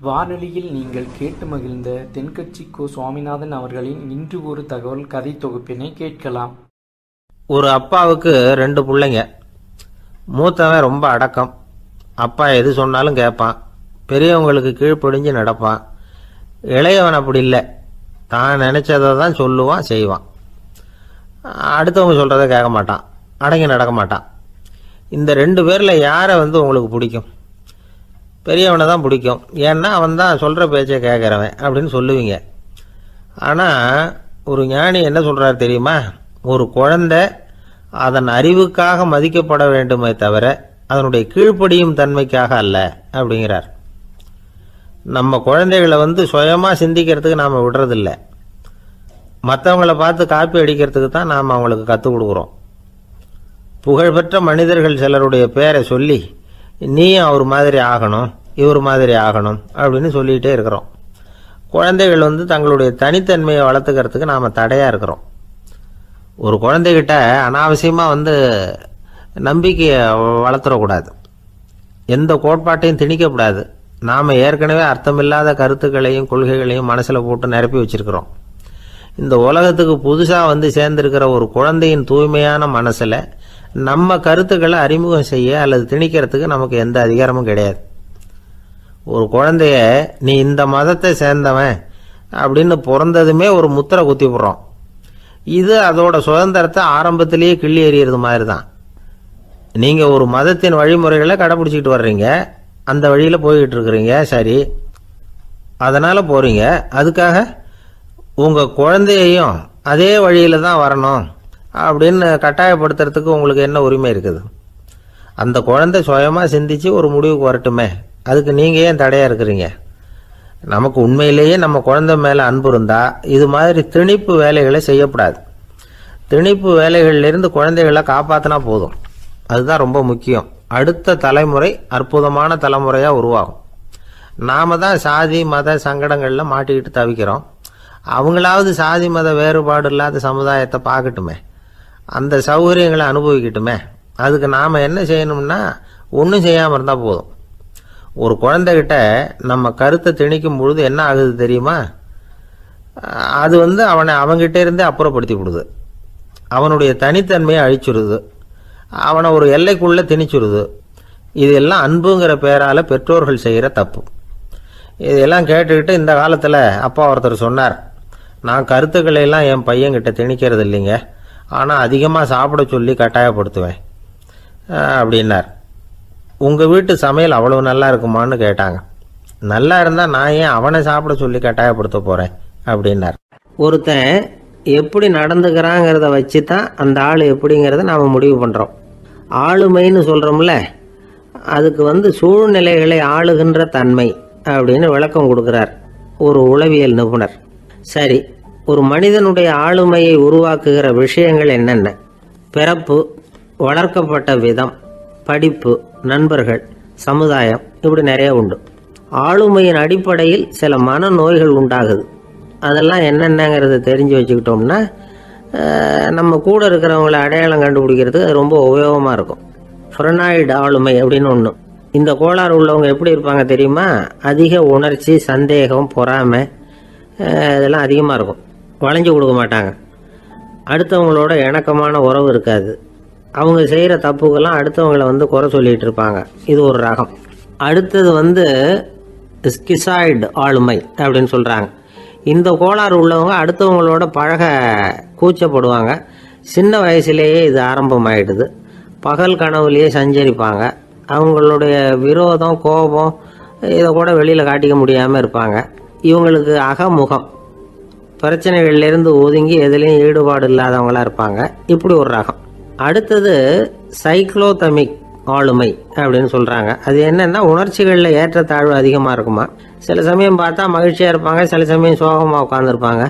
வானொலியில் நீங்கள் கேட்டு மகிழ்ந்த தென்கட்சி கோ சுவாமிநாதன் அவர்களின் இன்று ஒரு தகவல் கதை தொகுப்பினை கேட்கலாம். ஒரு அப்பாவுக்கு 2 பிள்ளைங்க. மூத்தவன் ரொம்ப அடக்கம். அப்பா எது சொன்னாலும் கேட்பான். பெரியவங்களுக்கு கீழ்ப்படிஞ்சு நடப்பான். இளையவன் அப்படி இல்லை. தான் நினைச்சதை தான் சொல்லுவான், செய்வான். அடுத்தவங்க சொல்கிறத கேட்க மாட்டான், அடங்கி நடக்க மாட்டான். இந்த 2 பேரில் யாரை உங்களுக்கு பிடிக்கும்? பெரியவனை தான் பிடிக்கும். ஏன்னா அவன் தான் சொல்கிற பேச்சை கேட்குறவன் அப்படின்னு சொல்லுவீங்க. ஆனால் ஒரு ஞானி என்ன சொல்கிறார் தெரியுமா? ஒரு குழந்தை அதன் அறிவுக்காக மதிக்கப்பட வேண்டுமே தவிர அதனுடைய கீழ்ப்படியும் தன்மைக்காக அல்ல அப்படிங்கிறார். நம்ம குழந்தைகளை சுயமாக சிந்திக்கிறதுக்கு நாம் விடுறதில்ல. மற்றவங்களை பார்த்து காப்பி அடிக்கிறதுக்கு தான் நாம் அவங்களுக்கு கற்றுக் கொடுக்குறோம். புகழ்பெற்ற மனிதர்கள் சிலருடைய பேரை சொல்லி நீயும் அவர் மாதிரி ஆகணும், இவர் மாதிரி ஆகணும் அப்படின்னு சொல்லிகிட்டே இருக்கிறோம். குழந்தைகள் தங்களுடைய தனித்தன்மையை வளர்த்துக்கிறதுக்கு நாம் தடையாக இருக்கிறோம். ஒரு குழந்தைகிட்ட அனாவசியமாக நம்பிக்கையை வளர்த்துடக்கூடாது. எந்த கோட்பாட்டையும் திணிக்கக்கூடாது. நாம் ஏற்கனவே அர்த்தமில்லாத கருத்துக்களையும் கொள்கைகளையும் மனசில் போட்டு நிரப்பி வச்சிருக்கிறோம். இந்த உலகத்துக்கு புதுசாக சேர்ந்திருக்கிற ஒரு குழந்தையின் தூய்மையான மனசில் நம்ம கருத்துக்களை அறிமுகம் செய்ய அல்லது திணிக்கிறதுக்கு நமக்கு எந்த அதிகாரமும் கிடையாது. ஒரு குழந்தைய நீ இந்த மதத்தை சேர்ந்தவன் அப்படின்னு பிறந்ததுமே ஒரு முத்திரை குத்தி போடுறோம். இது அதோட சுதந்திரத்தை ஆரம்பத்திலேயே கிள்ளி எறிகிறது மாதிரி தான். நீங்கள் ஒரு மதத்தின் வழிமுறைகளை கடைப்பிடிச்சிக்கிட்டு வர்றீங்க, அந்த வழியில் போய்கிட்டு இருக்கிறீங்க, சரி, அதனால் போகிறீங்க. அதுக்காக உங்கள் குழந்தையையும் அதே வழியில் தான் வரணும் அப்படின்னு கட்டாயப்படுத்துறதுக்கு உங்களுக்கு என்ன உரிமை இருக்குது? அந்த குழந்தை சுயமாக சிந்திச்சு ஒரு முடிவுக்கு வரட்டுமே, அதுக்கு நீங்கள் ஏன் தடையாக இருக்கிறீங்க? நமக்கு உண்மையிலேயே நம்ம குழந்தை மேலே அன்பு இருந்தால் இது மாதிரி திணிப்பு வேலைகளை செய்யக்கூடாது. திணிப்பு வேலைகளிலிருந்து குழந்தைகளை காப்பாற்றினா போதும். அதுதான் ரொம்ப முக்கியம். அடுத்த தலைமுறை அற்புதமான தலைமுறையாக உருவாகும். நாம் தான் சாதி மத சங்கடங்களில் மாட்டிக்கிட்டு தவிக்கிறோம். அவங்களாவது சாதி மத வேறுபாடு இல்லாத சமுதாயத்தை பார்க்கட்டுமே, அந்த சௌகரியங்களை அனுபவிக்கட்டுமே. அதுக்கு நாம் என்ன செய்யணும்னா ஒன்றும் செய்யாமல் இருந்தால் போதும். ஒரு குழந்தைகிட்ட நம்ம கருத்தை திணிக்கும் பொழுது என்ன ஆகுது தெரியுமா? அது அவனை அவங்ககிட்ட இருந்தே அப்புறப்படுத்தி விடுது. அவனுடைய தனித்தன்மையை அழிச்சுடுது. அவனை ஒரு எல்லைக்குள்ளே திணிச்சுடுது. இதெல்லாம் அன்புங்கிற பேரால் பெற்றோர்கள் செய்கிற தப்பு. இதெல்லாம் கேட்டுக்கிட்டு இந்த காலத்தில் அப்பா ஒருத்தர் சொன்னார், நான் கருத்துக்களை எல்லாம் என் பையன்கிட்ட திணிக்கிறது இல்லைங்க, ஆனால் அதிகமாக சாப்பிட சொல்லி கட்டாயப்படுத்துவேன் அப்படின்னார். உங்கள் வீட்டு சமையல் அவ்வளவு நல்லா இருக்குமான்னு கேட்டாங்க. நல்லா இருந்தால் நான் ஏன் அவனை சாப்பிட சொல்லி கட்டாயப்படுத்த போகிறேன் அப்படின்னார். ஒருத்தன் எப்படி நடந்துக்கிறாங்கிறத வச்சு தான் அந்த ஆள் எப்படிங்கிறத நாம் முடிவு பண்ணுறோம். ஆளுமைன்னு சொல்கிறோம்ல, அதுக்கு சூழ்நிலைகளை ஆளுகின்ற தன்மை அப்படின்னு விளக்கம் கொடுக்குறார் ஒரு உளவியல் நிபுணர். சரி, ஒரு மனிதனுடைய ஆளுமையை உருவாக்குகிற விஷயங்கள் என்னென்ன? பிறப்பு, வளர்க்கப்பட்ட விதம், படிப்பு, நண்பர்கள், சமுதாயம், இப்படி நிறைய உண்டு. ஆளுமையின் அடிப்படையில் சில மனநோய்கள் உண்டாகுது. அதெல்லாம் என்னென்னங்கிறத தெரிஞ்சு வச்சுக்கிட்டோம்னா நம்ம கூட இருக்கிறவங்கள அடையாளம் கண்டுபிடிக்கிறதுக்கு அது ரொம்ப உபயோகமாக இருக்கும். ஃப்ரெனாய்டு ஆளுமை அப்படின்னு ஒன்று. இந்த கோளாறு உள்ளவங்க எப்படி இருப்பாங்க தெரியுமா? அதிக உணர்ச்சி, சந்தேகம், பொறாமை இதெல்லாம் அதிகமாக இருக்கும். வளைஞ்சு கொடுக்க மாட்டாங்க. அடுத்தவங்களோட இணக்கமான உறவு இருக்காது. அவங்க செய்கிற தப்புக்கெல்லாம் அடுத்தவங்களை குறை சொல்லிகிட்டு இருப்பாங்க. இது ஒரு ரகம். அடுத்தது ஸ்கிசாய்டு ஆளுமை அப்படின்னு சொல்கிறாங்க. இந்த கோளாறு உள்ளவங்க அடுத்தவங்களோட பழக கூச்சப்படுவாங்க. சின்ன வயசுலேயே இது ஆரம்பமாயிடுது. பகல் கனவுலேயே சஞ்சரிப்பாங்க. அவங்களுடைய விரோதம், கோபம் இதை கூட வெளியில் காட்டிக்க முடியாமல் இருப்பாங்க. இவங்களுக்கு அகமுகம், பிரச்சனைகள்லேருந்து ஒதுங்கி எதுலேயும் ஈடுபாடு இல்லாதவங்களாக இருப்பாங்க. இப்படி ஒரு ரகம். அடுத்தது சைக்ளோதமிக் ஆளுமை அப்படின்னு சொல்கிறாங்க. அது என்னென்னா உணர்ச்சிகளில் ஏற்றத்தாழ்வு அதிகமாக இருக்குமா. சில சமயம் பார்த்தா மகிழ்ச்சியாக இருப்பாங்க, சில சமயம் சோகமாக உட்காந்துருப்பாங்க.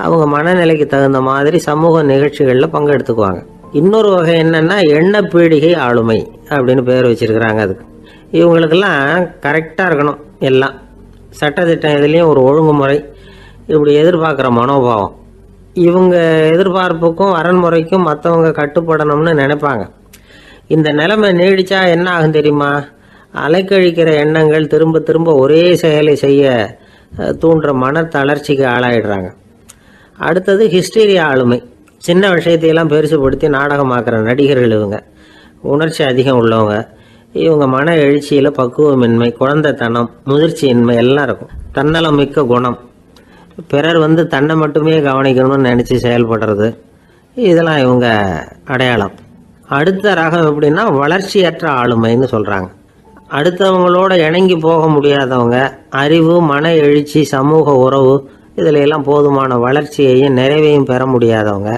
அவங்க மனநிலைக்கு தகுந்த மாதிரி சமூக நிகழ்ச்சிகளில் பங்கெடுத்துக்குவாங்க. இன்னொரு வகை என்னென்னா எண்ணப்பீடிகை ஆளுமை அப்படின்னு பேர் வச்சிருக்கிறாங்க. அதுக்கு இவங்களுக்கெல்லாம் கரெக்டாக இருக்கணும். எல்லாம் சட்டத்திட்டம் எதுலேயும் ஒரு ஒழுங்குமுறை, இப்படி எதிர்பார்க்குற மனோபாவம். இவங்க எதிர்பார்ப்புக்கும் வரன்முறைக்கும் மற்றவங்க கட்டுப்படணும்னு நினைப்பாங்க. இந்த நிலைமை நீடிச்சா என்ன ஆகும் தெரியுமா? அலைக்கழிக்கிற எண்ணங்கள் திரும்ப திரும்ப ஒரே செயலை செய்ய தூண்டுற மன தளர்ச்சிக்கு ஆளாயிடுறாங்க. அடுத்தது ஹிஸ்டீரியா ஆளுமை. சின்ன விஷயத்தையெல்லாம் பெருசுபடுத்தி நாடகமாக்குற நடிகர்கள் இவங்க. உணர்ச்சி அதிகம் உள்ளவங்க. இவங்க மன எழுச்சியில் பக்குவமின்மை, குழந்தைத்தனம், முதிர்ச்சியின்மை எல்லாம் இருக்கும். தன்னலம் மிக்க குணம். பிறர் தன்னை மட்டுமே கவனிக்கணும்னு நினச்சி செயல்படுறது, இதெல்லாம் இவங்க அடையாளம். அடுத்த ரகம் எப்படின்னா வளர்ச்சியற்ற ஆளுமைன்னு சொல்கிறாங்க. அடுத்தவங்களோட இணங்கி போக முடியாதவங்க, அறிவு, மன எழுச்சி, சமூக உறவு இதில் எல்லாம் போதுமான வளர்ச்சியையும் நிறைவையும் பெற முடியாதவங்க.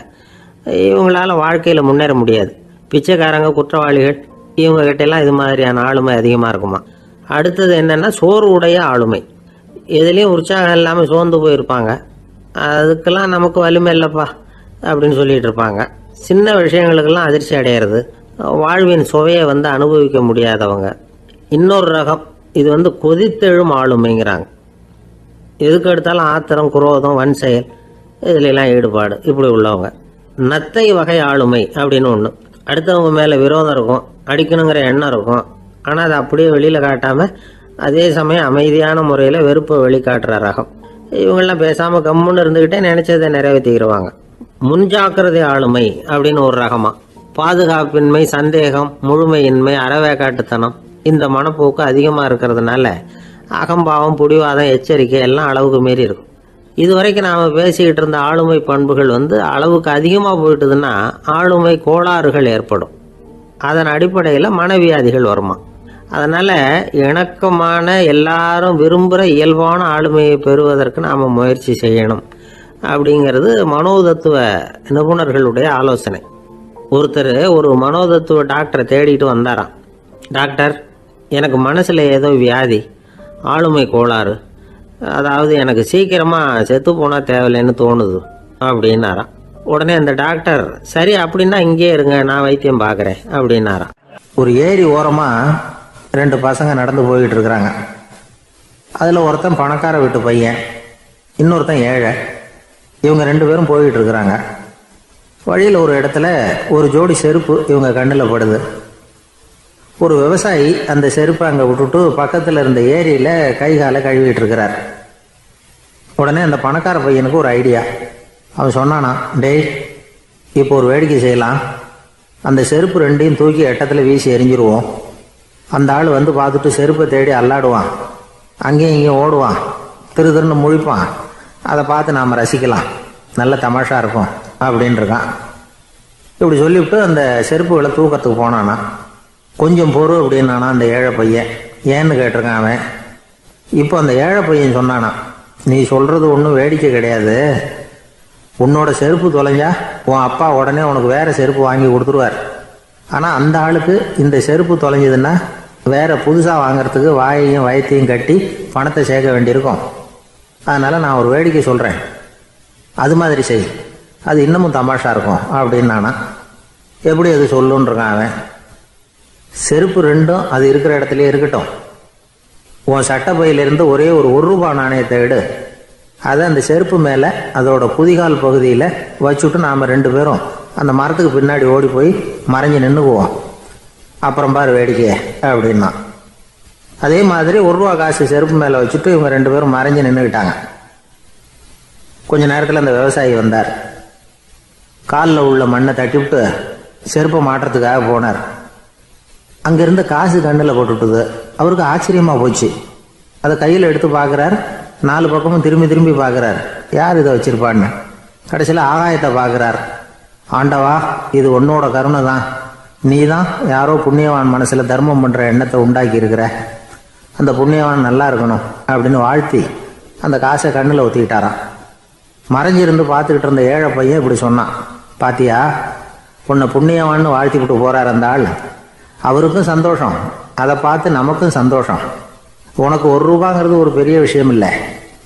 இவங்களால வாழ்க்கையில் முன்னேற முடியாது. பிச்சைக்காரங்க, குற்றவாளிகள் இவங்ககிட்டெல்லாம் இது மாதிரியான ஆளுமை அதிகமாக இருக்குமா. அடுத்தது என்னென்னா சோர்வுடைய ஆளுமை. எதுலேயும் உற்சாகம் இல்லாமல் சோர்ந்து போயிருப்பாங்க. அதுக்கெல்லாம் நமக்கு வலிமை இல்லைப்பா அப்படின்னு சொல்லிட்டு இருப்பாங்க. சின்ன விஷயங்களுக்கெல்லாம் அதிர்ச்சி அடையிறது, வாழ்வின் சுவையை அனுபவிக்க முடியாதவங்க. இன்னொரு ரகம் இது கொதித்தெழும் ஆளுமைங்கிறாங்க. எதுக்கு எடுத்தாலும் ஆத்திரம், குரோதம், வன் செயல் இதிலெல்லாம் ஈடுபாடு இப்படி உள்ளவங்க. நத்தை வகை ஆளுமை அப்படின்னு ஒன்று. அடுத்தவங்க மேலே விரோதம் இருக்கும், அடிக்கணுங்கிற எண்ணம் இருக்கும். ஆனால் அதை அப்படியே வெளியில் காட்டாமல் அதே சமயம் அமைதியான முறையில் வெறுப்பை வெளிக்காட்டுற ரகம். இவங்கெல்லாம் பேசாமல் கம்முன்னு இருந்துக்கிட்டே நினைச்சதை நிறைவேற்றிக்கிடுவாங்க. முன்ஜாக்கிரதை ஆளுமை அப்படின்னு ஒரு ரகமா. பாதுகாப்பின்மை, சந்தேகம், முழுமையின்மை, அறவேக்காட்டுத்தனம் இந்த மனப்போக்கு அதிகமாக இருக்கிறதுனால அகம்பாவம், புடிவாதம், எச்சரிக்கை எல்லாம் அளவுக்கு மீறி இருக்கும். இதுவரைக்கும் நாம் பேசிக்கிட்டு இருந்த ஆளுமை பண்புகள் அளவுக்கு அதிகமாக போயிட்டுதுன்னா ஆளுமை கோளாறுகள் ஏற்படும். அதன் அடிப்படையில் மனவியாதிகள் வருமா. அதனால் இணக்கமான எல்லாரும் விரும்புகிற இயல்பான ஆளுமையை பெறுவதற்கு நாம் முயற்சி செய்யணும் அப்படிங்கிறது மனோதத்துவ நிபுணர்களுடைய ஆலோசனை. ஒருத்தர் ஒரு மனோதத்துவ டாக்டரை தேடிட்டு வந்தாராம். டாக்டர், எனக்கு மனசில் ஏதோ வியாதி, ஆளுமை கோளாறு, அதாவது எனக்கு சீக்கிரமாக செத்து போனால் தேவையில்லைன்னு தோணுது அப்படின்னாராம். உடனே அந்த டாக்டர், சரி அப்படின்னா இங்கே இருங்க, நான் வைத்தியம் பார்க்குறேன் அப்படின்னாராம். ஒரு ஏரி ஓரமாக 2 பசங்க நடந்து போய்கிட்டு இருக்கிறாங்க. அதில் ஒருத்தன் பணக்கார வீட்டு பையன், இன்னொருத்தன் ஏழை. இவங்க 2 பேரும் போய்கிட்டு இருக்கிறாங்க. வழியில் ஒரு இடத்துல ஒரு ஜோடி செருப்பு இவங்க கண்ணில் படுது. ஒரு விவசாயி அந்த செருப்பை அங்கே விட்டுட்டு பக்கத்தில் இருந்த ஏரியில் கை காலை கழுவிட்டு இருக்கிறார். உடனே அந்த பணக்கார பையனுக்கு ஒரு ஐடியா. அவன் சொன்னானா, டேய், இப்போ ஒரு வேடிக்கை செய்யலாம். அந்த செருப்பு 2ஐயும் தூக்கி எட்டத்தில் வீசி எரிஞ்சிருவோம். அந்த ஆள் பார்த்துட்டு செருப்பை தேடி அல்லாடுவான், அங்கேயும் இங்கேயும் ஓடுவான், திரு திருன்னு முழிப்பான். அதை பார்த்து நாம் ரசிக்கலாம், நல்ல தமாஷா இருக்கும் அப்படின்னு இருக்கான். இப்படி சொல்லிவிட்டு அந்த செருப்புகளை தூக்கத்துக்கு போனானா. கொஞ்சம் பொறு அப்படின்னானா அந்த ஏழை பையன். ஏன்னு கேட்டிருக்கான் அவன். இப்போ அந்த ஏழை பையன் சொன்னானா, நீ சொல்கிறது ஒன்றும் வேடிக்கை கிடையாது. உன்னோட செருப்பு தொலைஞ்சா உன் அப்பா உடனே உனக்கு வேறு செருப்பு வாங்கி கொடுத்துருவார். ஆனால் அந்த ஆளுக்கு இந்த செருப்பு தொலைஞ்சதுன்னா வேறு புதுசாக வாங்கிறதுக்கு வாயையும் வயத்தையும் கட்டி பணத்தை சேர்க்க வேண்டியிருக்கும். அதனால் நான் ஒரு வேடிக்கை சொல்கிறேன், அது மாதிரி செய், அது இன்னமும் தமாஷா இருக்கும் அப்படின்னானா. எப்படி அது சொல்லுன்றான் அவன். செருப்பு 2ம் அது இருக்கிற இடத்துலையே இருக்கட்டும். உன் சட்டை பையிலிருந்து ஒரே ஒரு ரூபாய் நாணயத்தை எடு. அதை அந்த செருப்பு மேலே அதோட குதிகால் பகுதியில் வச்சுட்டு நாம் 2 பேரும் அந்த மரத்துக்கு பின்னாடி ஓடி போய் மறைஞ்சு நின்றுக்குவோம். அப்புறம் பாரு வேடிக்கையே அப்படின்னா. அதே மாதிரி ₹1 காசு செருப்பு மேலே வச்சுட்டு இவங்க 2 பேரும் மறைஞ்சு நின்றுக்கிட்டாங்க. கொஞ்ச நேரத்தில் அந்த விவசாயி வந்தார். காலில் உள்ள மண்ணை தட்டிவிட்டு செருப்பை மாட்டுறதுக்காக போனார். அங்கிருந்த காசு கண்ணில் போட்டுவிட்டுது. அவருக்கு ஆச்சரியமாக போச்சு. அதை கையில் எடுத்து பார்க்குறார். 4 பக்கமும் திரும்பி திரும்பி பார்க்குறார், யார் இதை வச்சிருப்பான்னு. கடைசியில் ஆகாயத்தை பார்க்குறார். ஆண்டவா, இது உன்னோட கருணை தான். நீ தான் யாரோ புண்ணியவான் மனசில் தர்மம் பண்ணுற எண்ணத்தை உண்டாக்கி இருக்கிற. அந்த புண்ணியவான் நல்லா இருக்கணும் அப்படின்னு வாழ்த்தி அந்த காசை கண்ணில் ஊற்றிக்கிட்டாராம். மறைஞ்சிருந்து பார்த்துக்கிட்டு இருந்த ஏழை பையன் இப்படி சொன்னான், பாத்தியா, உன்னை புண்ணியவான்னு வாழ்த்தி விட்டு போகிறார் அந்த ஆள். அவருக்கும் சந்தோஷம், அதை பார்த்து நமக்கும் சந்தோஷம். உனக்கு ₹1 ஒரு பெரிய விஷயம் இல்லை,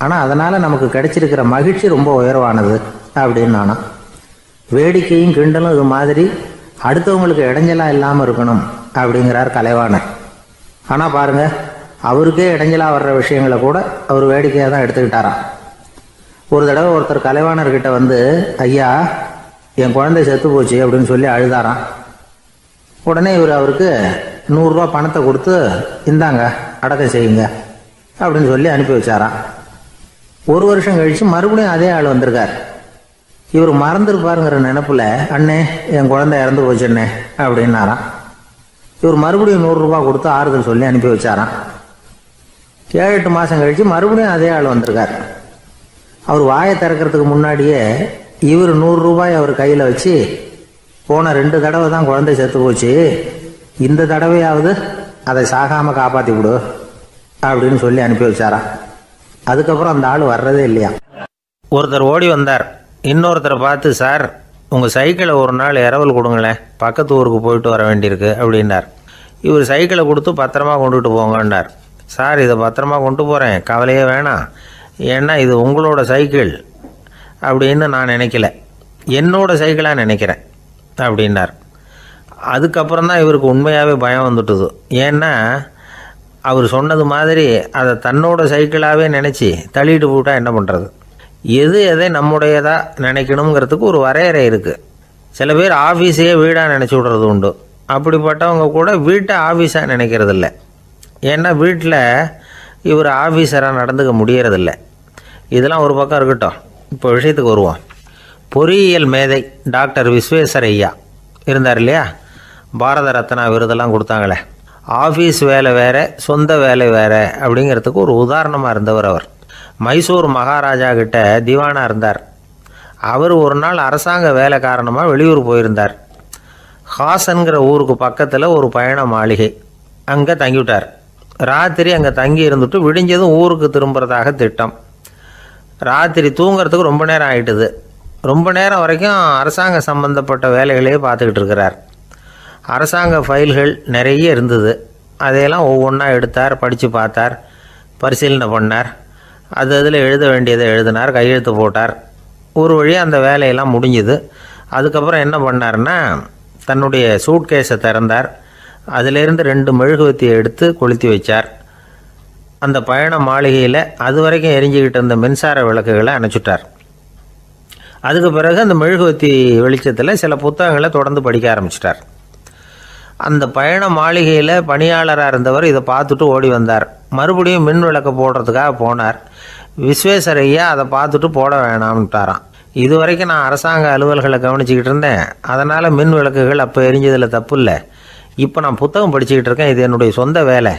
ஆனால் அதனால் நமக்கு கிடைச்சிருக்கிற மகிழ்ச்சி ரொம்ப உயர்வானது அப்படின்னு நானும். வேடிக்கையும் கிண்டலும் இது மாதிரி அடுத்தவங்களுக்கு இடைஞ்சலாக இல்லாமல் இருக்கணும் அப்படிங்கிறார் கலைவாணர். ஆனால் பாருங்க, அவருக்கே இடைஞ்சலாக வர்ற விஷயங்களை கூட அவர் வேடிக்கையாக தான் எடுத்துக்கிட்டாராம். ஒரு தடவை ஒருத்தர் கலைவாணர்கிட்ட ஐயா, என் குழந்தை செத்து போச்சு அப்படின்னு சொல்லி அழுதாராம். உடனே இவர் அவருக்கு 100 பணத்தை கொடுத்து இந்தாங்க அடக்கம் செய்யுங்க அப்படின்னு சொல்லி அனுப்பி வச்சாராம். 1 வருஷம் கழிச்சு மறுபடியும் அதே ஆள் வந்திருக்கார். இவர் மறந்துருப்பாருங்கிற நினைப்புல, அண்ணே என் குழந்தை இறந்து போச்சுண்ணே அப்படின்னாராம். இவர் மறுபடியும் 100 ரூபாய் கொடுத்து ஆறுதல் சொல்லி அனுப்பி வச்சாராம். 7-8 மாசம் கழிச்சு மறுபடியும் அதே ஆள் வந்திருக்கார். அவர் வாயை திறக்கிறதுக்கு முன்னாடியே இவர் 100 ரூபாய் அவர் கையில வச்சு, போன 2 தடவை தான் குழந்தை செத்து போச்சு, இந்த தடவையாவது அதை சாகாம காப்பாத்தி விடு அப்படின்னு சொல்லி அனுப்பி வச்சாராம். அதுக்கப்புறம் அந்த ஆள் வர்றதே இல்லையா. ஒருத்தர் ஓடி வந்தார். இன்னொருத்தரை பார்த்து, சார் உங்கள் சைக்கிளை ஒரு நாள் இரவல் கொடுங்களேன், பக்கத்து ஊருக்கு போயிட்டு வர வேண்டியிருக்கு அப்படின்னார். இவர் சைக்கிளை கொடுத்து பத்திரமா கொண்டுட்டு போங்கன்னார். சார் இதை பத்திரமா கொண்டு போகிறேன், கவலையே வேணாம், ஏன்னா இது உங்களோட சைக்கிள் அப்படின்னு நான் நினைக்கல, என்னோட சைக்கிளாக நினைக்கிறேன் அப்படின்னார். அதுக்கப்புறம் தான் இவருக்கு உண்மையாகவே பயம் வந்துட்டுது. ஏன்னா அவர் சொன்னது மாதிரி அதை தன்னோட சைக்கிளாகவே நினச்சி தள்ளிட்டு போட்டால் என்ன பண்ணுறது. எது எதை நம்முடையதாக நினைக்கணுங்கிறதுக்கு ஒரு வரையறை இருக்குது. சில பேர் ஆஃபீஸையே வீடாக நினச்சி விடுறது உண்டு. அப்படிப்பட்டவங்க கூட வீட்டை ஆஃபீஸாக நினைக்கிறதில்ல. ஏன்னா வீட்டில் இவர் ஆஃபீஸராக நடந்துக்க முடியறதில்ல. இதெல்லாம் ஒரு பக்கம் இருக்கட்டும். இப்போ விஷயத்துக்கு வருவோம். பொறியியல் மேதை டாக்டர் விஸ்வேஸ்வரய்யா இருந்தார் இல்லையா, பாரத ரத்னா விருதெல்லாம் கொடுத்தாங்களே. ஆஃபீஸ் வேலை வேறு, சொந்த வேலை வேறு அப்படிங்கிறதுக்கு ஒரு உதாரணமாக இருந்தவர் அவர். மைசூர் மகாராஜா கிட்ட திவானாக இருந்தார். அவர் ஒரு நாள் அரசாங்க வேலை காரணமாக வெளியூர் போயிருந்தார். ஹாசன்கிற ஊருக்கு பக்கத்தில் ஒரு பயண மாளிகை, அங்கே தங்கிவிட்டார். ராத்திரி அங்கே தங்கி இருந்துட்டு விடிஞ்சதும் ஊருக்கு திரும்புறதாக திட்டம். ராத்திரி தூங்கிறதுக்கு ரொம்ப நேரம் ஆகிட்டுது. ரொம்ப நேரம் வரைக்கும் அரசாங்க சம்பந்தப்பட்ட வேலைகளையே பார்த்துக்கிட்டு இருக்கிறார். அரசாங்க ஃபைல்கள் நிறைய இருந்தது. அதையெல்லாம் ஒவ்வொன்றா எடுத்தார், படித்து பார்த்தார், பரிசீலனை பண்ணார். அதில் எழுத வேண்டியதை எழுதினார், கையெழுத்து போட்டார். ஒரு வழியாக அந்த வேலையெல்லாம் முடிஞ்சுது. அதுக்கப்புறம் என்ன பண்ணார்னா, தன்னுடைய சூட்கேஸை திறந்தார். அதிலிருந்து 2 மெழுகுவத்தியை எடுத்து கொளுத்தி வச்சார். அந்த பயண மாளிகையில் அது வரைக்கும் எரிஞ்சிக்கிட்டு இருந்த மின்சார விளக்குகளை அணைச்சிட்டார். அதுக்கு பிறகு அந்த மெழுகுவத்தி வெளிச்சத்தில் சில புத்தகங்களை தொடர்ந்து படிக்க ஆரம்பிச்சிட்டார். அந்த பயண மாளிகையில் பணியாளராக இருந்தவர் இதை பார்த்துட்டு ஓடி வந்தார். மறுபடியும் மின் விளக்கு போடுறதுக்காக போனார். விஸ்வேஸ்வரய்யா அதை பார்த்துட்டு போட வேணாம்ட்டாராம். இது வரைக்கும் நான் அரசாங்க அலுவல்களை கவனிச்சிக்கிட்டு இருந்தேன், அதனால் மின் விளக்குகள் அப்போ எரிஞ்சதில் தப்பு இல்லை. இப்போ நான் புத்தகம் படிச்சுக்கிட்டு இருக்கேன், இது என்னுடைய சொந்த வேலை,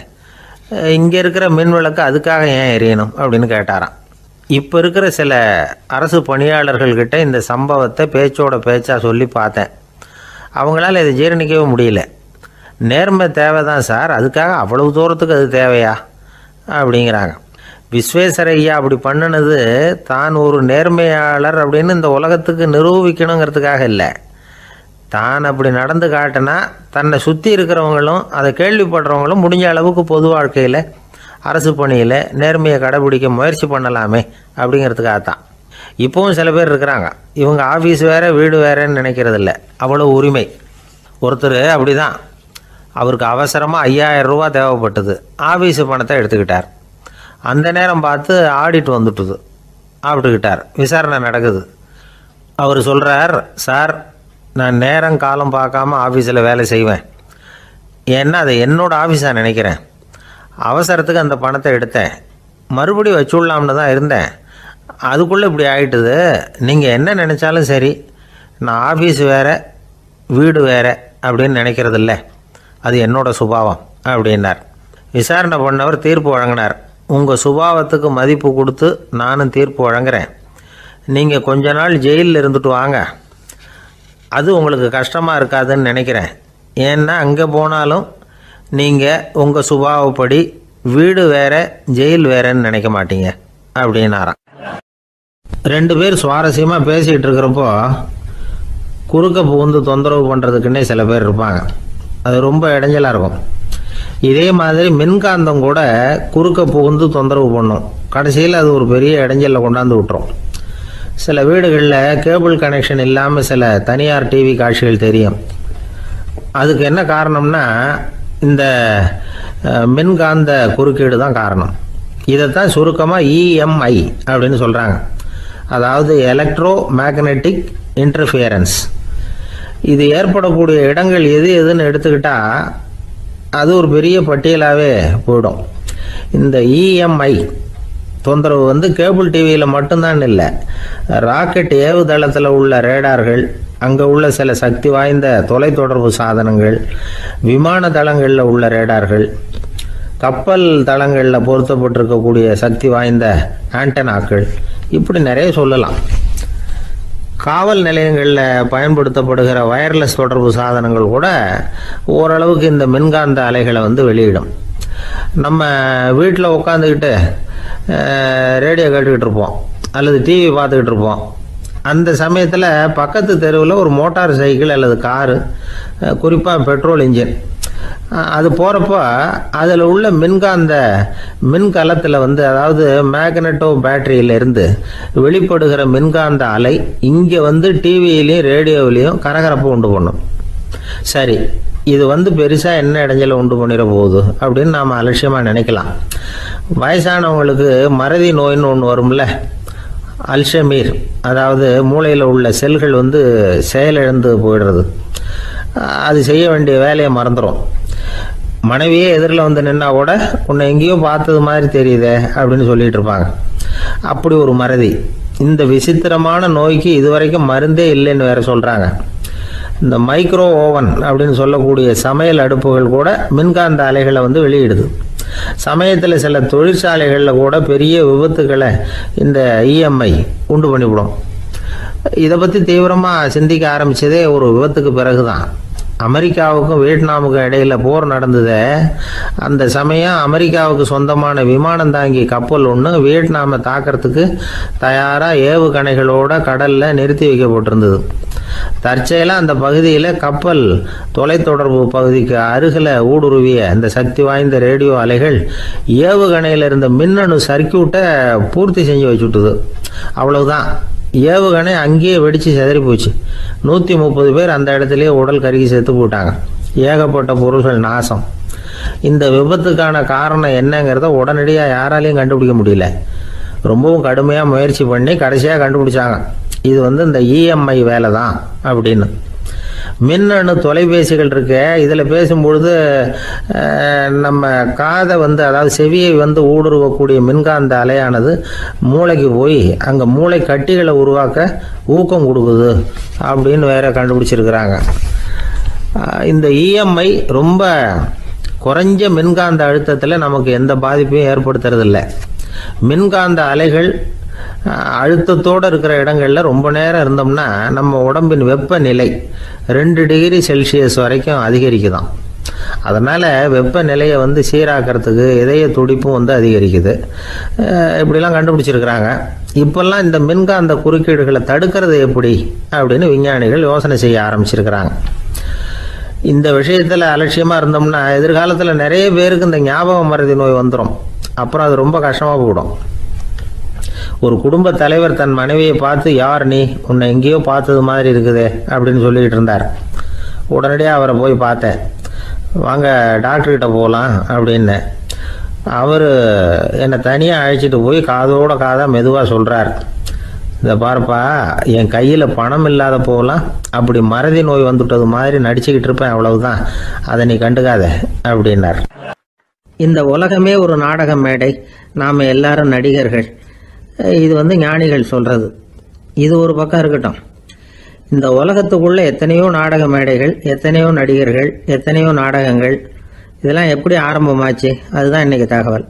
இங்கே இருக்கிற மின் விளக்கு அதுக்காக ஏன் எரியணும் அப்படின்னு கேட்டாராம். இப்போ இருக்கிற சில அரசு பணியாளர்கள்கிட்ட இந்த சம்பவத்தை பேச்சோட பேச்சாக சொல்லி பார்த்தேன். அவங்களால இதை ஜீரணிக்கவே முடியல. நேர்மை தேவை தான் சார், அதுக்காக அவ்வளவு தூரத்துக்கு அது தேவையா அப்படிங்கிறாங்க. விஸ்வேஸ்வரய்யா அப்படி பண்ணினது தான் ஒரு நேர்மையாளர் அப்படின்னு இந்த உலகத்துக்கு நிரூபிக்கணுங்கிறதுக்காக இல்லை. தான் அப்படி நடந்து காட்டினா தன்னை சுற்றி இருக்கிறவங்களும் அதை கேள்விப்படுறவங்களும் முடிஞ்ச அளவுக்கு பொது வாழ்க்கையில் அரசு பணியில் நேர்மையை கடைபிடிக்க முயற்சி பண்ணலாமே அப்படிங்கிறதுக்காகத்தான். இப்போவும் சில பேர் இருக்கிறாங்க, இவங்க ஆஃபீஸ் வேறு வீடு வேறேன்னு நினைக்கிறதில்ல, அவ்வளோ உரிமை. ஒருத்தர் அப்படி தான், அவருக்கு அவசரமாக 5000 ரூபா தேவைப்பட்டது. ஆஃபீஸு பணத்தை எடுத்துக்கிட்டார். அந்த நேரம் பார்த்து ஆடிட் வந்துட்டுது, ஆப்பிட்டுக்கிட்டார். விசாரணை நடக்குது. அவர் சொல்கிறார், சார் நான் நேரம் காலம் பார்க்காம ஆஃபீஸில் வேலை செய்வேன், ஏன்னா அதை என்னோடய ஆஃபீஸாக நினைக்கிறேன். அவசரத்துக்கு அந்த பணத்தை எடுத்தேன், மறுபடியும் வச்சுடலாம்னு தான் இருந்தேன், அதுக்குள்ளே இப்படி ஆகிட்டுது. நீங்கள் என்ன நினச்சாலும் சரி, நான் ஆஃபீஸ் வேறு வீடு வேறு அப்படின்னு நினைக்கிறதில்ல, அது என்னோடய சுபாவம் அப்படின்னார். விசாரணை பண்ணவர் தீர்ப்பு வழங்கினார். உங்கள் சுபாவத்துக்கு மதிப்பு கொடுத்து நானும் தீர்ப்பு வழங்குறேன். நீங்கள் கொஞ்ச நாள் ஜெயிலில் இருந்துட்டு வாங்க, அது உங்களுக்கு கஷ்டமாக இருக்காதுன்னு நினைக்கிறேன். ஏன்னா அங்கே போனாலும் நீங்கள் உங்கள் சுபாவப்படி வீடு வேற ஜெயில் வேறன்னு நினைக்க மாட்டீங்க அப்படின்னாராம். 2 பேர் சுவாரஸ்யமாக பேசிகிட்டு இருக்கிறப்போ குறுக்க புகுந்து தொந்தரவு பண்ணுறதுக்குன்னே சில பேர் இருப்பாங்க. அது ரொம்ப இடைஞ்சலாக இருக்கும். இதே மாதிரி மின்காந்தம் கூட குறுக்க புகுந்து தொந்தரவு பண்ணும். கடைசியில் அது ஒரு பெரிய இடைஞ்சலில் கொண்டாந்து விட்டுரும். சில வீடுகளில் கேபிள் கனெக்ஷன் இல்லாமல் சில தனியார் டிவி காட்சிகள் தெரியும். அதுக்கு என்ன காரணம்னா இந்த மின்காந்த குறுக்கீடு தான் காரணம். இதைத்தான் சுருக்கமாக இஎம்ஐ அப்படின்னு சொல்கிறாங்க. அதாவது எலக்ட்ரோ மேக்னெட்டிக் இன்டர்ஃபியரன்ஸ். இது ஏற்படக்கூடிய இடங்கள் எது எதுன்னு எடுத்துக்கிட்டால் அது ஒரு பெரிய பட்டியலாகவே போயிடும். இந்த இஎம்ஐ தொந்தரவு வந்து கேபிள் டிவியில் மட்டும்தான் இல்லை, ராக்கெட் ஏவுதளத்தில் உள்ள ரேடார்கள், அங்கே உள்ள சில சக்தி வாய்ந்த தொலைத்தொடர்பு சாதனங்கள், விமான தளங்களில் உள்ள ரேடார்கள், கப்பல் தளங்களில் பொருத்தப்பட்டிருக்கக்கூடிய சக்தி வாய்ந்த ஆண்டனாக்கள், இப்படி நிறைய சொல்லலாம். காவல் நிலையங்களில் பயன்படுத்தப்படுகிற வயர்லெஸ் தொடர்பு சாதனங்கள் கூட ஓரளவுக்கு இந்த மின்காந்த அலைகளை வந்து வெளியிடும். நம்ம வீட்டில் உட்காந்துக்கிட்டு ரேடியோ கேட்டுக்கிட்டு இருப்போம் அல்லது டிவி பார்த்துக்கிட்டு இருப்போம். அந்த சமயத்தில் பக்கத்து தெருவில் ஒரு மோட்டார் சைக்கிள் அல்லது காரு, குறிப்பாக பெட்ரோல் இன்ஜின், அது போகிறப்போ அதில் உள்ள மின்கலத்தில் வந்து, அதாவது மேக்னட்டோ பேட்டரியிலிருந்து வெளிப்படுகிற மின்காந்த அலை இங்கே வந்து டிவியிலையும் ரேடியோவிலையும் கரகரப்பு உண்டு பண்ணும். சரி, இது வந்து பெருசாக என்ன இடைஞ்சலை உண்டு பண்ணிட போகுது அப்படின்னு நாம் அலட்சியமாக நினைக்கலாம். வயசானவங்களுக்கு மறதி நோயின்னு ஒன்று வரும்ல, அல்ஷமீர், அதாவது மூளையில் உள்ள செல்கள் வந்து செயலிழந்து போயிடுறது, அது செய்ய வேண்டிய வேலையை மறந்துடும். மனைவியே எதிரில் வந்து நின்னா கூட உன்னை எங்கேயோ பார்த்தது மாதிரி தெரியுதே அப்படின்னு சொல்லிட்டு இருப்பாங்க. அப்படி ஒரு மறதி. இந்த விசித்திரமான நோய்க்கு இதுவரைக்கும் மருந்தே இல்லைன்னு வேற சொல்கிறாங்க. இந்த மைக்ரோ ஓவன் அப்படின்னு சொல்லக்கூடிய சமையல் அடுப்புகள் கூட மின்காந்த அலைகளை வந்து வெளியிடுது. சமயத்தில் சில தொழிற்சாலைகளில் கூட பெரிய விபத்துக்களை இந்த இஎம்ஐ உண்டு பண்ணிவிடும். இதை பற்றி தீவிரமாக சிந்திக்க ஆரம்பித்ததே ஒரு விபத்துக்கு பிறகு தான். அமெரிக்காவுக்கும் வியட்நாமுக்கும் இடையில் போர் நடந்தது. அந்த சமயம் அமெரிக்காவுக்கு சொந்தமான விமானம் தாங்கி கப்பல் ஒன்று வியட்நாமை தாக்கிறதுக்கு தயாராக ஏவுகணைகளோட கடலில் நிறுத்தி வைக்கப்பட்டிருந்தது. தற்செயலாக அந்த பகுதியில் கப்பல் தொலைத்தொடர்பு பகுதிக்கு அருகில் ஊடுருவிய இந்த சக்தி வாய்ந்த ரேடியோ அலைகள் ஏவுகணையில் இருந்த மின்னணு சர்க்கியூட்டை பூர்த்தி செஞ்சு வச்சுட்டுது. அவ்வளவுதான், ஏவுகணை அங்கேயே வெடித்து சிதறி போச்சு. 130 பேர் அந்த இடத்துலயே உடல் கருகி செத்து போட்டாங்க. ஏகப்பட்ட பொருள்கள் நாசம். இந்த விபத்துக்கான காரணம் என்னங்கிறத உடனடியாக யாராலையும் கண்டுபிடிக்க முடியல. ரொம்பவும் கடுமையாக முயற்சி பண்ணி கடைசியாக கண்டுபிடிச்சாங்க, இது வந்து இந்த இஎம்ஐ வேலை தான் அப்படின்னு. மின்னணு தொலைபேசிகள் இருக்கு, இதில் பேசும்பொழுது நம்ம காதை வந்து, அதாவது செவியை வந்து ஊடுருவக்கூடிய மின்காந்த அலையானது மூளைக்கு போய் அங்கே மூளை கட்டிகளை உருவாக்க ஊக்கம் கொடுக்குது அப்படின்னு வேற கண்டுபிடிச்சிருக்கிறாங்க. இந்த இஎம்ஐ ரொம்ப குறைஞ்ச மின்காந்த அழுத்தத்தில் நமக்கு எந்த பாதிப்பையும் ஏற்படுத்துறதில்லை. மின்காந்த அலைகள் அழுத்தத்தோடு இருக்கிற இடங்களில் ரொம்ப நேரம் இருந்தோம்னா நம்ம உடம்பின் வெப்பநிலை 2 டிகிரி செல்சியஸ் வரைக்கும் அதிகரிக்குதாம். அதனால் வெப்பநிலையை வந்து சீராக்கிறதுக்கு இதய துடிப்பும் வந்து அதிகரிக்குது. இப்படிலாம் கண்டுபிடிச்சிருக்கிறாங்க. இப்போல்லாம் இந்த மின்காந்த குறுக்கீடுகளை தடுக்கிறது எப்படி அப்படின்னு விஞ்ஞானிகள் யோசனை செய்ய ஆரம்பிச்சிருக்கிறாங்க. இந்த விஷயத்தில் அலட்சியமாக இருந்தோம்னா எதிர்காலத்தில் நிறைய பேருக்கு இந்த ஞாபக மறதி நோய் வந்துடும். அப்புறம் அது ரொம்ப கஷ்டமாக போயிடும். ஒரு குடும்ப தலைவர் தன் மனைவியை பார்த்து, யார் நீ, உன்னை எங்கேயோ பார்த்தது மாதிரி இருக்குதே அப்படின்னு சொல்லிக்கிட்டு இருந்தார். உடனடியாக அவரை போய் பார்த்தேன். வாங்க டாக்டர்கிட்ட போகலாம் அப்படின்னு. அவர் என்னை தனியாக அழைச்சிட்டு போய் காதோட காதாக மெதுவாக சொல்கிறார், இதை பாருப்பா, என் கையில் பணம் இல்லாத போகலாம் அப்படி மறதி நோய் வந்துட்டது மாதிரி நடிச்சுக்கிட்டு இருப்பேன், அவ்வளவுதான், அதை நீ கண்டுக்காத அப்படின்னார். இந்த உலகமே ஒரு நாடக மேடை, நாம் எல்லாரும் நடிகர்கள். இது வந்து ஞானிகள் சொல்கிறது. இது ஒரு பக்கம் இருக்கட்டும். இந்த உலகத்துக்குள்ளே எத்தனையோ நாடக மேடைகள், எத்தனையோ நடிகர்கள், எத்தனையோ நாடகங்கள், இதெல்லாம் எப்படி ஆரம்பமாச்சு? அதுதான் இன்றைக்கி தகவல்.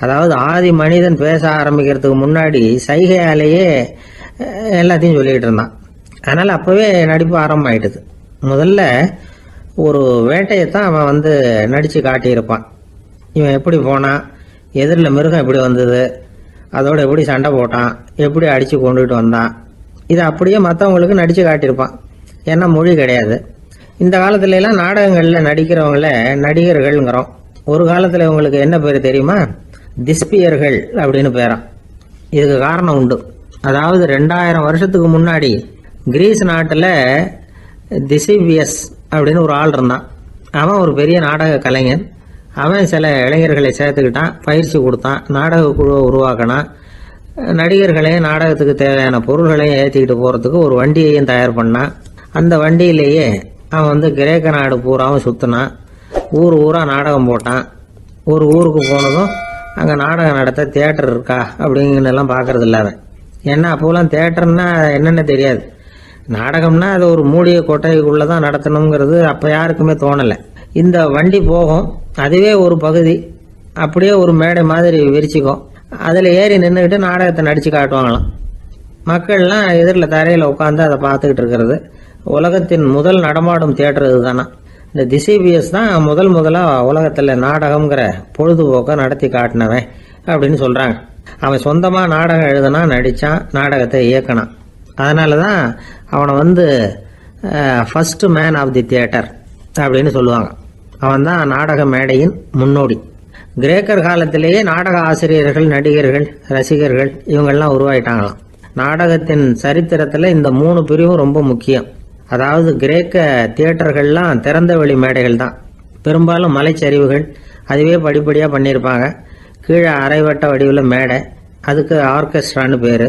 அதாவது ஆதி மனிதன் பேச ஆரம்பிக்கிறதுக்கு முன்னாடி சைகையாலேயே எல்லாத்தையும் சொல்லிக்கிட்டு இருந்தான். அதனால் அப்போவே நடிப்பு ஆரம்பமாயிட்டுது. முதல்ல ஒரு வேட்டையைத்தான் அவன் வந்து நடித்து காட்டியிருப்பான். இவன் எப்படி போனான், எதிரில் மிருகம் எப்படி வந்தது, அதோட எப்படி சண்டை போட்டான், எப்படி அடித்து கொண்டுகிட்டு வந்தான், இதை அப்படியே மற்றவங்களுக்கு நடித்து காட்டியிருப்பான். ஏன்னா மொழி கிடையாது. இந்த காலத்துலலாம் நாடகங்களில் நடிக்கிறவங்கள நடிகர்கள்ங்கிறோம். ஒரு காலத்தில் இவங்களுக்கு என்ன பேர் தெரியுமா? திஸ்பியர்கள் அப்படின்னு பேரான். இதுக்கு காரணம் உண்டு. அதாவது 2000 வருஷத்துக்கு முன்னாடி கிரீஸ் நாட்டில் திசிபியஸ் அப்படின்னு ஒரு ஆள் இருந்தான். அவன் ஒரு பெரிய நாடக கலைஞன். அவன் சில இளைஞர்களை சேர்த்துக்கிட்டான், பயிற்சி கொடுத்தான், நாடக குழுவை உருவாக்கினான். நடிகர்களையும் நாடகத்துக்கு தேவையான பொருள்களையும் ஏற்றிக்கிட்டு போகிறதுக்கு ஒரு வண்டியையும் தயார் பண்ணான். அந்த வண்டியிலேயே அவன் வந்து கிரேக்க நாடு பூராவும் சுற்றினான். ஊர் ஊராக நாடகம் போட்டான். ஒரு ஊருக்கு போனதும் அங்கே நாடகம் நடத்த தியேட்டர் இருக்கா அப்படிங்கிறதெல்லாம் பார்க்கறது இல்லை அவன். ஏன்னா அப்போலாம் தியேட்டர்னா என்னென்ன தெரியாது. நாடகம்னா அது ஒரு மூடிய கொட்டைக்குள்ளே தான் நடத்தணுங்கிறது அப்போ யாருக்குமே தோணலை. இந்த வண்டி போகும், அதுவே ஒரு பகுதி அப்படியே ஒரு மேடை மாதிரி விரிச்சிக்கும். அதில் ஏறி நின்றுக்கிட்டு நாடகத்தை நடித்து காட்டுவாங்களாம். மக்கள்லாம் எதிரில் தரையில் உட்காந்து அதை பார்த்துக்கிட்டு இருக்கிறது. உலகத்தின் முதல் நடமாடும் தியேட்டர் இதுதானா. இந்த திசைபிஎஸ் தான் முதலாக உலகத்தில் நாடகம்ங்கிற பொழுதுபோக்கை நடத்தி காட்டினவன் அப்படின்னு சொல்கிறாங்க. அவன் சொந்தமாக நாடகம் எழுதுனா, நடித்தான், நாடகத்தை இயக்கினான். அதனால தான் அவனை first man of the theatre அப்படின்னு சொல்லுவாங்க. அவன் தான் நாடக மேடையின் முன்னோடி. கிரேக்கர் காலத்திலேயே நாடக ஆசிரியர்கள், நடிகர்கள், ரசிகர்கள் இவங்கெல்லாம் உருவாயிட்டாங்களாம். நாடகத்தின் சரித்திரத்தில் இந்த 3 பிரிவும் ரொம்ப முக்கியம். அதாவது கிரேக்க தியேட்டர்கள்லாம் திறந்த வெளி மேடைகள் தான். பெரும்பாலும் மலைச்சரிவுகள், அதுவே படிப்படியாக பண்ணியிருப்பாங்க. கீழே அரைவட்ட வடிவில் மேடை, அதுக்கு ஆர்கெஸ்ட்ரான்னு பேர்.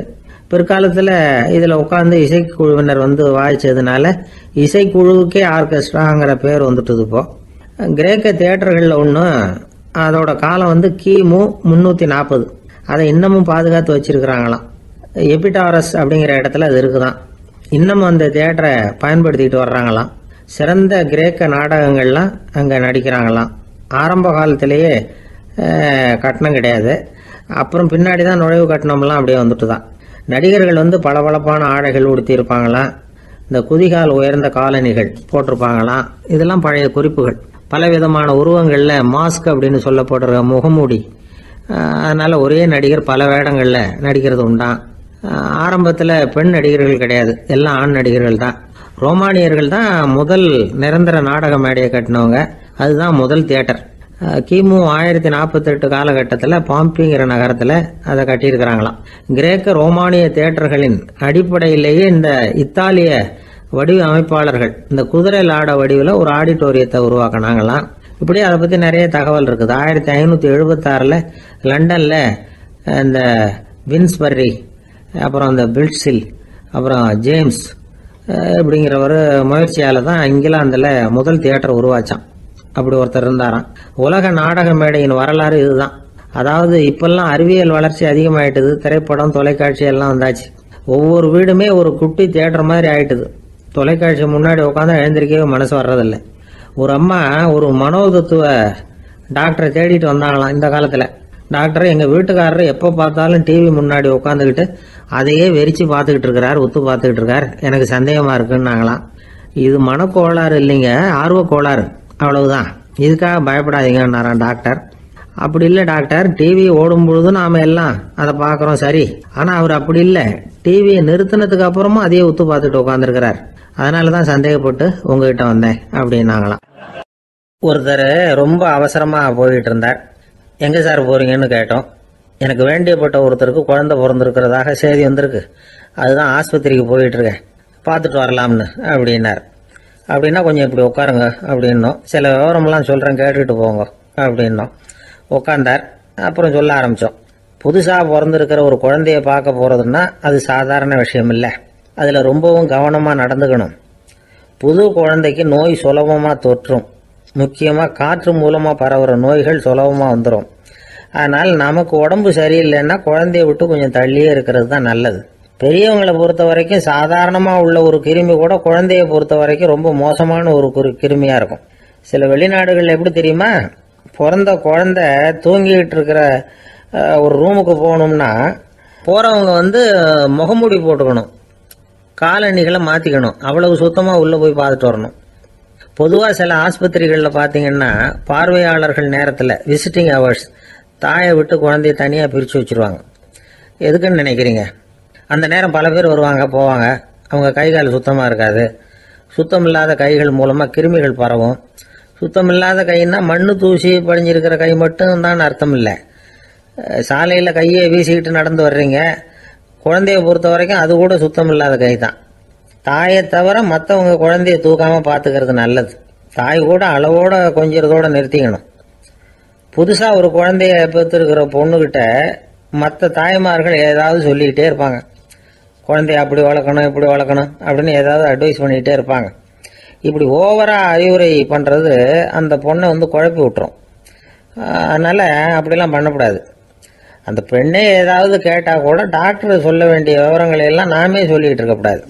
பிற்காலத்தில் இதில் உட்காந்து இசைக்குழுவினர் வாய்ச்சதுனால இசைக்குழுவுக்கே ஆர்கெஸ்ட்ராங்கிற பேர் வந்துட்டுது. இப்போ கிரேக்க தியேட்டர்களில் ஒன்று, அதோட காலம் கிமு 340. அதை இன்னமும் பாதுகாத்து வச்சிருக்கிறாங்களாம். எபிடாரஸ் அப்படிங்கிற இடத்துல அது இருக்குதான். இன்னமும் அந்த தியேட்டரை பயன்படுத்திக்கிட்டு வர்றாங்களாம். சிறந்த கிரேக்க நாடகங்கள்லாம் அங்கே நடிக்கிறாங்களாம். ஆரம்ப காலத்திலேயே கட்டணம் கிடையாது. அப்புறம் பின்னாடி தான் நுழைவு கட்டணம்லாம் அப்படியே வந்துட்டு தான். நடிகர்கள் பளபளப்பான ஆடைகள் உடுத்தியிருப்பாங்களாம். இந்த குதிகால் உயர்ந்த காலணிகள் போட்டிருப்பாங்களாம். இதெல்லாம் பழைய குறிப்புகள். பலவிதமான உருவங்களில் மாஸ்க் அப்படின்னு சொல்லப்படுற முகமூடி. அதனால் ஒரே நடிகர் பல வேடங்களில் நடிக்கிறது உண்டான். ஆரம்பத்தில் பெண் நடிகர்கள் கிடையாது, எல்லாம் ஆண் நடிகர்கள் தான். ரோமானியர்கள் தான் முதல் நிரந்தர நாடக மேடையை கட்டினவங்க. அதுதான் முதல் தியேட்டர். கிமு 1048 காலகட்டத்தில் பாம்பிங்கிற நகரத்தில் அதை கட்டியிருக்கிறாங்களாம். கிரேக்க ரோமானிய தியேட்டர்களின் அடிப்படையிலேயே இந்த இத்தாலிய வடிவ அமைப்பாளர்கள் இந்த குதிரை லாட வடிவில் ஒரு ஆடிட்டோரியத்தை உருவாக்கினாங்களாம். இப்படி அதை பற்றி நிறைய தகவல் இருக்குது. 1576 லண்டனில் இந்த வின்ஸ்பர்ரி, அப்புறம் இந்த பில்ட்ஸில், அப்புறம் ஜேம்ஸ் இப்படிங்கிற ஒரு முயற்சியால் தான் இங்கிலாந்தில் முதல் தியேட்டர் உருவாச்சான். அப்படி ஒருத்தர் இருந்தாராம். உலக நாடக மேடையின் வரலாறு இதுதான். அதாவது இப்பெல்லாம் அறிவியல் வளர்ச்சி அதிகமாயிட்டுது. திரைப்படம், தொலைக்காட்சி எல்லாம் வந்தாச்சு. ஒவ்வொரு வீடுமே ஒரு குட்டி தியேட்டர் மாதிரி ஆயிட்டுது. தொலைக்காட்சி முன்னாடி உட்காந்து எழுந்திருக்கவே மனசு வர்றதில்லை. ஒரு அம்மா ஒரு மனோதத்துவ டாக்டரை தேடிட்டு வந்தாங்களாம் இந்த காலத்தில். டாக்டர், எங்கள் வீட்டுக்காரர் எப்போ பார்த்தாலும் டிவி முன்னாடி உட்காந்துக்கிட்டு அதையே வெறிச்சு பார்த்துக்கிட்டு இருக்கிறார், ஒத்து பார்த்துக்கிட்டு இருக்கார், எனக்கு சந்தேகமாக இருக்குன்னாங்களாம். இது மனக்கோளாறு இல்லைங்க, ஆர்வ கோளாறு, அவ்வளவுதான், இதுக்காக பயப்படாதீங்கன்னாரான் டாக்டர். அப்படி இல்லை டாக்டர், டிவி ஓடும் பொழுது நாம் எல்லாம் அதை பார்க்குறோம் சரி, ஆனால் அவர் அப்படி இல்லை, டிவியை நிறுத்தினதுக்கு அப்புறமும் அதையே ஒத்து பார்த்துட்டு உட்காந்துருக்கிறார், அதனால தான் சந்தேகப்பட்டு உங்ககிட்ட வந்தேன் அப்படின்னாங்களாம். ஒருத்தர் ரொம்ப அவசரமாக போயிட்டு இருந்தார். எங்கே சார் போகிறீங்கன்னு கேட்டோம். எனக்கு வேண்டியப்பட்ட ஒருத்தருக்கு குழந்தை பிறந்திருக்கிறதாக செய்தி வந்திருக்கு, அதுதான் ஆஸ்பத்திரிக்கு போயிட்டுருக்கேன், பார்த்துட்டு வரலாம்னு அப்படின்னார். அப்படின்னா கொஞ்சம் இப்படி உட்காருங்க அப்படின்னோம். சில விவரமெல்லாம் சொல்கிறேன், கேட்டுக்கிட்டு போங்க அப்படின்னோம். உட்காந்தார். அப்புறம் சொல்ல ஆரம்பித்தோம். புதுசாக பிறந்திருக்கிற ஒரு குழந்தைய பார்க்க போகிறதுன்னா அது சாதாரண விஷயம் இல்லை. அதில் ரொம்பவும் கவனமாக நடந்துக்கணும். புது குழந்தைக்கு நோய் சுலபமாக தொற்றும். முக்கியமாக காற்று மூலமாக பரவுகிற நோய்கள் சுலபமாக வந்துடும். அதனால் நமக்கு உடம்பு சரியில்லைன்னா குழந்தைய விட்டு கொஞ்சம் தள்ளியே இருக்கிறது தான் நல்லது. பெரியவங்களை பொறுத்த வரைக்கும் சாதாரணமாக உள்ள ஒரு கிருமி கூட குழந்தைய பொறுத்த வரைக்கும் ரொம்ப மோசமான ஒரு கிருமியாக இருக்கும். சில வெளிநாடுகள் எப்படி தெரியுமா, பிறந்த குழந்தை தூங்கிட்டு இருக்கிற ஒரு ரூமுக்கு போகணும்னா போகிறவங்க முகமூடி போட்டுக்கணும், காலணிகளை மாற்றிக்கணும், அவ்வளவு சுத்தமாக உள்ளே போய் பார்த்துட்டு வரணும். பொதுவாக சில ஆஸ்பத்திரிகளில் பார்த்தீங்கன்னா பார்வையாளர்கள் நேரத்தில் விசிட்டிங் ஹவர்ஸ் தாயை விட்டு குழந்தைய தனியாக பிரித்து வச்சுருவாங்க. எதுக்குன்னு நினைக்கிறீங்க? அந்த நேரம் பல பேர் வருவாங்க போவாங்க, அவங்க கை கால் சுத்தமாக இருக்காது. சுத்தம் இல்லாத கைகள் மூலமாக கிருமிகள் பரவும். சுத்தம் இல்லாத கைன்னா மண்ணு தூசி படிஞ்சிருக்கிற கை மட்டும் தான் அர்த்தம் இல்லை. சாலையில் கையை வீசிக்கிட்டு நடந்து வர்றீங்க, குழந்தைய பொறுத்த வரைக்கும் அது கூட சுத்தம் இல்லாத கை தான். தாயை தவிர மற்றவங்க குழந்தைய தூக்காமல் பார்த்துக்கிறது நல்லது. தாய் கூட அளவோட கொஞ்சிறதோட நிறுத்திக்கணும். புதுசாக ஒரு குழந்தைய பெற்றிருக்கிற பொண்ணுக்கிட்ட மற்ற தாய்மார்கள் ஏதாவது சொல்லிக்கிட்டே இருப்பாங்க. குழந்தைய அப்படி வளர்க்கணும், இப்படி வளர்க்கணும் அப்படின்னு ஏதாவது அட்வைஸ் பண்ணிக்கிட்டே இருப்பாங்க. இப்படி ஓவராக அறிவுரை பண்ணுறது அந்த பொண்ணை குழப்பி விட்டுரும். அதனால் அப்படிலாம் பண்ணக்கூடாது. அந்த பெண்ணே ஏதாவது கேட்டால் கூட டாக்டர் சொல்ல வேண்டிய விவரங்களை எல்லாம் நாமே சொல்லிக்கிட்டு இருக்கக்கூடாது.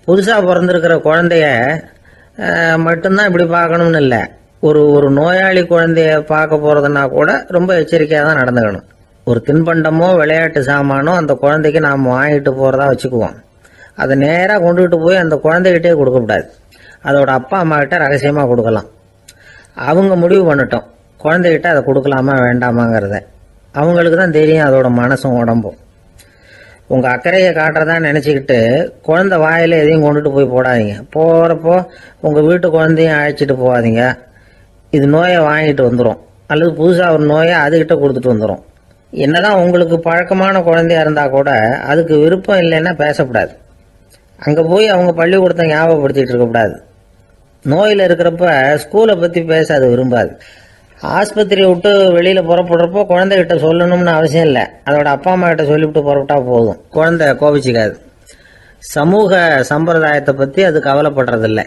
புதுசாக பிறந்திருக்கிற குழந்தைய மட்டும்தான் இப்படி பார்க்கணும்னு இல்லை. ஒரு நோயாளி குழந்தைய பார்க்க போகிறதுனா கூட ரொம்ப எச்சரிக்கையாக தான் நடந்துக்கணும். ஒரு தின்பண்டமோ விளையாட்டு சாமானோ அந்த குழந்தைக்கு நாம் வாங்கிட்டு போகிறதா வச்சுக்குவோம். அதை நேராக கொண்டுகிட்டு போய் அந்த குழந்தைகிட்டே கொடுக்கக்கூடாது. அதோட அப்பா அம்மா கிட்ட ரகசியமாக கொடுக்கலாம். அவங்க முடிவு பண்ணட்டும் குழந்தைகிட்ட அதை கொடுக்கலாமா வேண்டாமாங்கிறத. அவங்களுக்கு தான் தெரியும் அதோட மனசும் உடம்பும். உங்கள் அக்கறையை காட்டுறதா நினச்சிக்கிட்டு குழந்தை வாயில் எதையும் கொண்டுட்டு போய் போடாதீங்க. போகிறப்போ உங்கள் வீட்டு குழந்தையும் அழைச்சிட்டு போகாதீங்க. இது நோயை வாங்கிட்டு வந்துடும், அல்லது புதுசாக ஒரு நோயை அதுக்கிட்ட கொடுத்துட்டு வந்துடும். என்னதான் உங்களுக்கு பழக்கமான குழந்தையா இருந்தால் கூட அதுக்கு விருப்பம் இல்லைன்னா பேசக்கூடாது. அங்கே போய் அவங்க பள்ளிக்கூடத்தை ஞாபகப்படுத்திகிட்டு இருக்கக்கூடாது. நோயில் இருக்கிறப்ப ஸ்கூலை பற்றி பேச அது விரும்பாது. ஆஸ்பத்திரியை விட்டு வெளியில் புறப்படுறப்போ குழந்தைகிட்ட சொல்லணும்னு அவசியம் இல்லை. அதோட அப்பா அம்மா கிட்ட சொல்லிவிட்டு புறப்பட்டா போதும். குழந்தை கோபிச்சிக்காது. சமூக சம்பிரதாயத்தை பற்றி அது கவலைப்படுறதில்லை.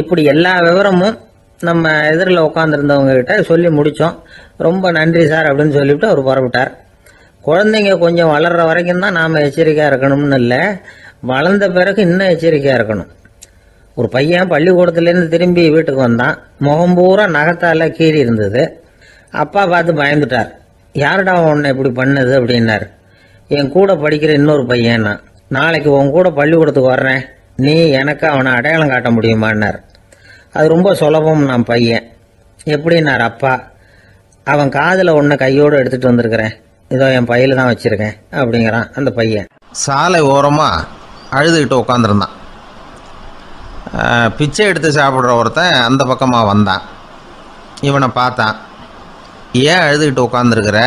இப்படி எல்லா விவரமும் நம்ம எதிரில் உட்காந்துருந்தவங்க கிட்ட சொல்லி முடித்தோம். ரொம்ப நன்றி சார் அப்படின்னு சொல்லிவிட்டு அவர் புறப்பட்டார். குழந்தைங்க கொஞ்சம் வளர்கிற வரைக்கும் தான் நாம் எச்சரிக்கையாக இருக்கணும்னு இல்லை, வளர்ந்த பிறகு இன்னும் எச்சரிக்கையாக இருக்கணும். ஒரு பையன் பள்ளிக்கூடத்துலேருந்து திரும்பி வீட்டுக்கு வந்தான். முகம் பூரா நகத்தால் கீறி இருந்தது. அப்பா பார்த்து பயந்துட்டார். யாருடா உன்னை இப்படி பண்ணது அப்படின்னார். என் கூட படிக்கிற இன்னொரு பையன். நாளைக்கு உன் கூட பள்ளிக்கூடத்துக்கு வர்றேன், நீ எனக்கு அவனை அடையாளம் காட்ட முடியுமான்னார். அது ரொம்ப சுலபம் நான் பையன். எப்படின்னார் அப்பா. அவன் காதில் ஒன்றை கையோடு எடுத்துகிட்டு வந்திருக்கிறேன், இதோ என் பையில தான் வச்சுருக்கேன் அப்படிங்கிறான் அந்த பையன். சாலை ஓரமாக அழுதுகிட்டு உட்காந்துருந்தான். பிச்சை எடுத்து சாப்பிட்ற ஒருத்தன் அந்த பக்கமாக வந்தான். இவனை பார்த்தான். ஏன் அழுதுகிட்டு உட்காந்துருக்கிற,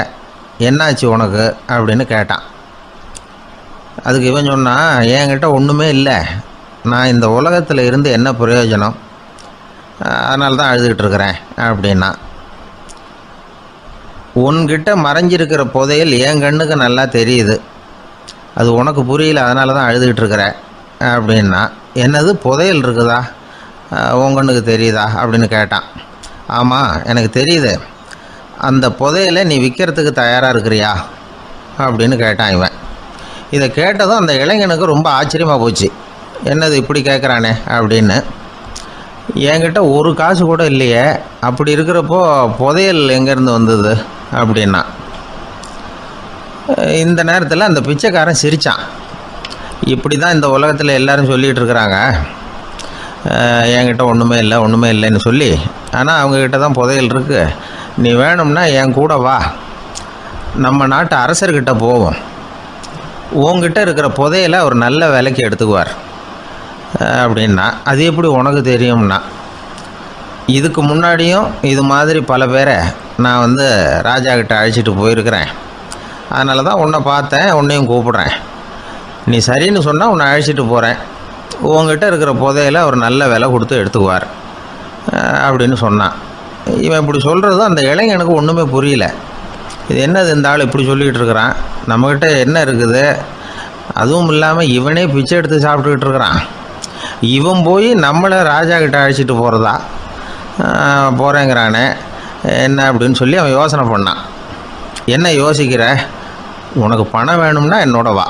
என்னாச்சு உனக்கு அப்படின்னு கேட்டான். அதுக்கு இவன் சொன்னான், என்கிட்ட ஒன்றுமே இல்லை, நான் இந்த உலகத்தில் இருந்து என்ன பிரயோஜனம், அதனால தான் அழுதுகிட்டு இருக்கிறேன் அப்படின்னா. உன்கிட்ட மறைஞ்சிருக்கிற புதையல் என் கண்ணுக்கு நல்லா தெரியுது, அது உனக்கு புரியல, அதனால தான் அழுதுகிட்டு இருக்கிற அப்படின்னா. என்னது புதையல் இருக்குதா, உன் கண்ணுக்கு தெரியுதா அப்படின்னு கேட்டான். ஆமாம் எனக்கு தெரியுது, அந்த புதையலை நீ விற்கிறதுக்கு தயாராக இருக்கிறியா அப்படின்னு கேட்டான் இவன். இதை கேட்டதும் அந்த இளைஞனுக்கு ரொம்ப ஆச்சரியமாக போச்சு. என்னது இப்படி கேட்குறானே அப்படின்னு. என்கிட்ட ஒரு காசு கூட இல்லையே, அப்படி இருக்கிறப்போ புதையல் எங்கேருந்து வந்தது அப்படின்னா. இந்த நேரத்தில் அந்த பிச்சைக்காரன் சிரித்தான். இப்படி தான் இந்த உலகத்தில் எல்லோரும் சொல்லிகிட்டு இருக்கிறாங்க, என்கிட்ட ஒன்றுமே இல்லை ஒன்றுமே இல்லைன்னு சொல்லி. ஆனால் அவங்கக்கிட்ட தான் புதையல் இருக்குது. நீ வேணும்னா என் கூட வா, நம்ம நாட்டு அரசர்கிட்ட போவோம், உங்ககிட்ட இருக்கிற புதையலை அவர் நல்ல விலைக்கு எடுத்துக்குவார் அப்படின்னா. அது எப்படி உனக்கு தெரியும்னா, இதுக்கு முன்னாடியும் இது மாதிரி பல பேரை நான் ராஜா கிட்ட அழைச்சிட்டு போயிருக்கிறேன், அதனால தான் உன்னை பார்த்தேன், உன்னையும் கூப்பிட்றேன், நீ சரின்னு சொன்னால் உன்னை அழைச்சிட்டு போகிறேன், உங்ககிட்ட இருக்கிற புதையலை அவர் நல்ல விலை கொடுத்து எடுத்துக்குவார் அப்படின்னு சொன்னான். இவன் இப்படி சொல்கிறதும் அந்த இளைஞனுக்கு ஒன்றுமே புரியல. இது என்னது இந்த ஆள் இப்படி சொல்லிகிட்டு இருக்கிறான், நம்மக்கிட்ட என்ன இருக்குது, அதுவும் இல்லாமல் இவனே பிச்சை எடுத்து சாப்பிட்டுக்கிட்டு இருக்கிறான், இவன் போய் நம்மளை ராஜா கிட்ட அழைச்சிட்டு போகிறதா போகிறேங்கிறானே என்ன அப்படின்னு சொல்லி அவன் யோசனை பண்ணான். என்ன யோசிக்கிற, உனக்கு பணம் வேணும்னா என்னோட வா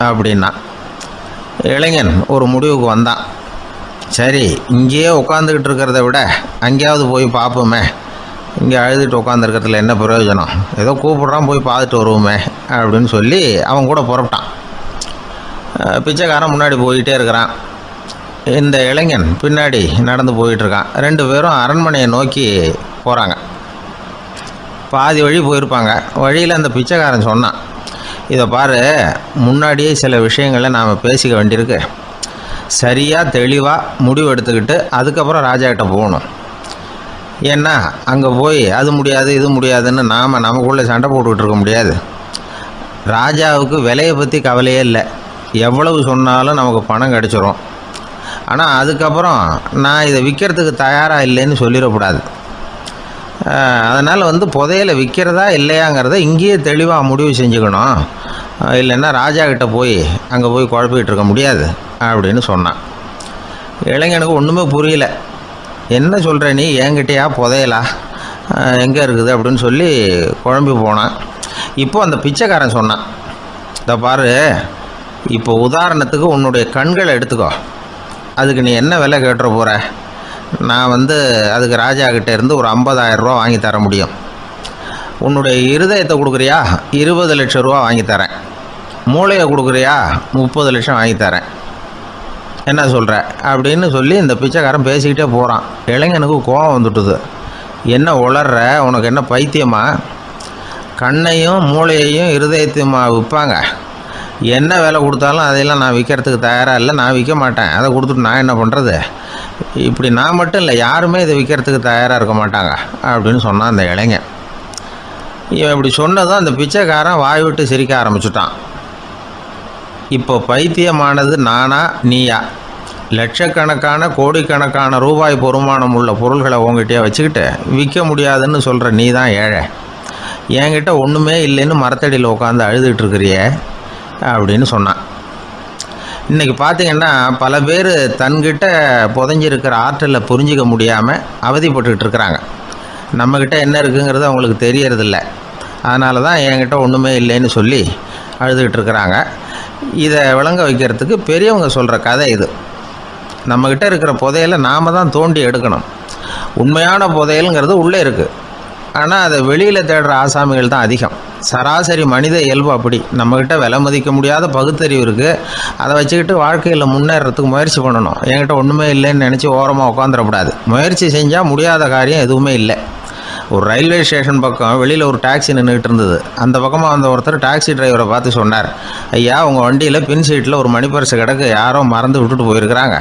அப்படின்னா. இளைஞன் ஒரு முடிவுக்கு வந்தான். சரி, இங்கேயே உட்காந்துக்கிட்டு இருக்கிறத விட அங்கேயாவது போய் பார்ப்போமே, இங்கே அழுதுட்டு உட்காந்துருக்கிறதுல என்ன பிரயோஜனம், ஏதோ கூப்பிட்றான் போய் பார்த்துட்டு வருவோமே அப்படின்னு சொல்லி அவன் கூட புறப்பட்டான். பிச்சைக்காரன் முன்னாடி போயிட்டே இருக்கிறான், இந்த இளைஞன் பின்னாடி நடந்து போயிட்டுருக்கான். ரெண்டு பேரும் அரண்மனையை நோக்கி போகிறாங்க. பாதி வழி போயிருப்பாங்க. வழியில் அந்த பிச்சைக்காரன் சொன்னான், இதை பாரு, முன்னாடியே சில விஷயங்களை நாம் பேசிக்க வேண்டியிருக்கு, சரியாக தெளிவாக முடிவு எடுத்துக்கிட்டு அதுக்கப்புறம் ராஜாக்கிட்ட போகணும். ஏன்னா அங்கே போய் அது முடியாது இது முடியாதுன்னு நாம் நமக்குள்ளே சண்டை போட்டுக்கிட்டு இருக்க முடியாது. ராஜாவுக்கு விலையை பற்றி கவலையே இல்லை, எவ்வளவு சொன்னாலும் நமக்கு பணம் கிடச்சிரும். ஆனால் அதுக்கப்புறம் நான் இதை விற்கிறதுக்கு தயாராக இல்லைன்னு சொல்லிடக்கூடாது. அதனால் புதையலை விற்கிறதா இல்லையாங்கிறத இங்கேயே தெளிவாக முடிவு செஞ்சுக்கணும், இல்லைன்னா ராஜா கிட்ட போய் அங்கே போய் குழப்பிக்கிட்டு இருக்க முடியாது அப்படின்னு சொன்னான். இளைஞனுக்கு ஒன்றுமே புரியல. என்ன சொல்கிற நீ, என்கிட்டயா புதையலா, எங்கே இருக்குது அப்படின்னு சொல்லி குழம்பி போனான். இப்போ அந்த பிச்சைக்காரன் சொன்னான், இதை பாரு, இப்போ உதாரணத்துக்கு உன்னுடைய கண்களை எடுத்துக்கோ, அதுக்கு நீ என்ன விலை கேட்டுற போகிற? நான் அதுக்கு ராஜா கிட்டே இருந்து ஒரு 50,000 ரூபா வாங்கி தர முடியும். உன்னுடைய இருதயத்தை கொடுக்குறியா, 20 லட்சம் ரூபா வாங்கி தரேன். மூளையை கொடுக்குறியா, 30 லட்சம் வாங்கி தரேன். என்ன சொல்கிற அப்படின்னு சொல்லி இந்த பிச்சைக்காரன் பேசிக்கிட்டே போகிறான். இளைஞனுக்கு கோபம் வந்துட்டுது. என்ன உளர்ற, உனக்கு என்ன பைத்தியமா? கண்ணையும் மூளையையும் இருதயத்தையுமா விற்பாங்க? என்ன விலை கொடுத்தாலும் அதையெல்லாம் நான் விற்கிறதுக்கு தயாராக இல்லை, நான் விற்க மாட்டேன். அதை கொடுத்துட்டு நான் என்ன பண்ணுறது? இப்படி நான் மட்டும் இல்லை, யாருமே இதை விற்கிறதுக்கு தயாராக இருக்க மாட்டாங்க அப்படின்னு சொன்னான் அந்த இளைஞன். இவன் இப்படி சொன்னதும் அந்த பிச்சைக்காரன் வாய் விட்டு சிரிக்க ஆரம்பிச்சுட்டான். இப்போ பைத்தியமானது நானா நீயா? லட்சக்கணக்கான கோடிக்கணக்கான ரூபாய் பொறுமானம் உள்ள பொருள்களை உங்ககிட்டயே வச்சுக்கிட்டு விற்க முடியாதுன்னு சொல்கிற நீ தான் ஏழை. என்கிட்ட ஒன்றுமே இல்லைன்னு மரத்தடியில் உட்காந்து அழுதுகிட்டு இருக்கிறியே அப்படின்னு சொன்னான். இன்றைக்கி பார்த்திங்கன்னா பல பேர் தன்கிட்ட புதைஞ்சிருக்கிற ஆற்றலை புரிஞ்சிக்க முடியாமல் அவதிப்பட்டுக்கிட்டு இருக்கிறாங்க. நம்மக்கிட்ட என்ன இருக்குங்கிறது அவங்களுக்கு தெரியறதில்ல. அதனால தான் என்கிட்ட ஒன்றுமே இல்லைன்னு சொல்லி அழுதுகிட்டு இருக்கிறாங்க. இதை விளங்க வைக்கிறதுக்கு பெரியவங்க சொல்கிற கதை இது. நம்மக்கிட்ட இருக்கிற புதையலை நாம் தான் தோண்டி எடுக்கணும். உண்மையான புதையலுங்கிறது உள்ளே இருக்குது, ஆனால் அதை வெளியில் தேடுற ஆசாமிகள் தான் அதிகம். சராசரி மனித இயல்பு அப்படி. நம்மக்கிட்ட விலை மதிக்க முடியாத பகுத்தறிவு இருக்குது, அதை வச்சுக்கிட்டு வாழ்க்கையில் முன்னேறத்துக்கு முயற்சி பண்ணணும். என்கிட்ட ஒன்றுமே இல்லைன்னு நினச்சி ஓரமாக உட்காந்துடக்கூடாது. முயற்சி செஞ்சால் முடியாத காரியம் எதுவுமே இல்லை. ஒரு ரயில்வே ஸ்டேஷன் பக்கம் வெளியில் ஒரு டாக்ஸி நின்றுக்கிட்டு இருந்தது. அந்த பக்கமாக வந்த ஒருத்தர் டாக்ஸி டிரைவரை பார்த்து சொன்னார், ஐயா, உங்கள் வண்டியில் பின் சீட்டில் ஒரு மணி பர்ஸ் கிடக்கு, யாரோ மறந்து விட்டுட்டு போயிருக்கிறாங்க,